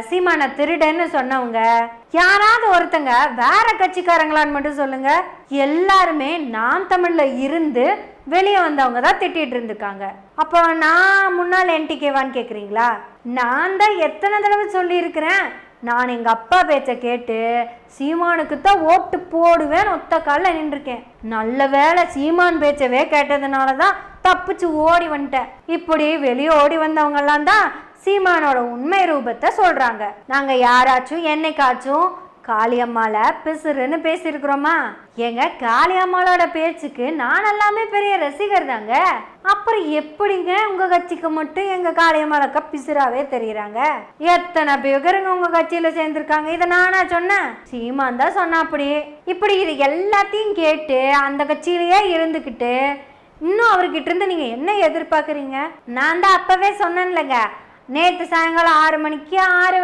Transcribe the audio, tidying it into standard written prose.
சீமான திருடன்னு சொன்னவங்க யாராவது ஒருத்தங்க வேற கட்சிக்காரங்களான்னு மட்டும் சொல்லுங்க. எல்லாருமே நாம் தமிழ்ல இருந்து வெளியே வந்தவங்க தான் திட்டிட்டு இருந்திருக்காங்க. அப்போ நான் முன்னாள் என்டிகேவான்னு கேக்குறீங்களா? நான் தான் எத்தனை தடவை சொல்லி இருக்கிறேன், நான் எங்க அப்பா பேச்ச கேட்டு சீமானுக்கு தான் ஓட்டு போடுவேன் ஒத்த காலில் நின்றுருக்கேன். நல்ல வேலை சீமான் பேச்சவே கேட்டதுனாலதான் தப்பிச்சு ஓடி வந்துட்டேன். இப்படி வெளியே ஓடி வந்தவங்க எல்லாம் தான் சீமானோட உண்மை ரூபத்தை சொல்றாங்க. நாங்க யாராச்சும் என்னைக்காச்சும் காளியம்மால பிசுறுன்னு பேசியிருக்கிறோமா? எங்க காளியம்மாளோட பேச்சுக்கு நான் எல்லாமே பெரிய ரசிகர் தாங்க. அப்புறம் எப்படிங்க உங்க கட்சிக்கு மட்டும் எங்க காளியம்மாளக்க பிசுறாவே தெரியுறாங்க? எத்தனை பேருங்க உங்க கட்சியில சேர்ந்திருக்காங்க? இதை நானா சொன்னேன்? சீமான் தான் சொன்னா. இப்படி இது எல்லாத்தையும் கேட்டு அந்த கட்சியிலேயே இருந்துக்கிட்டு இன்னும் அவர்கிட்ட இருந்து நீங்க என்ன எதிர்பார்க்குறீங்க? நான் தான் அப்பவே சொன்னேன்லங்க, நேற்று சாயங்காலம் 6 மணிக்கு 6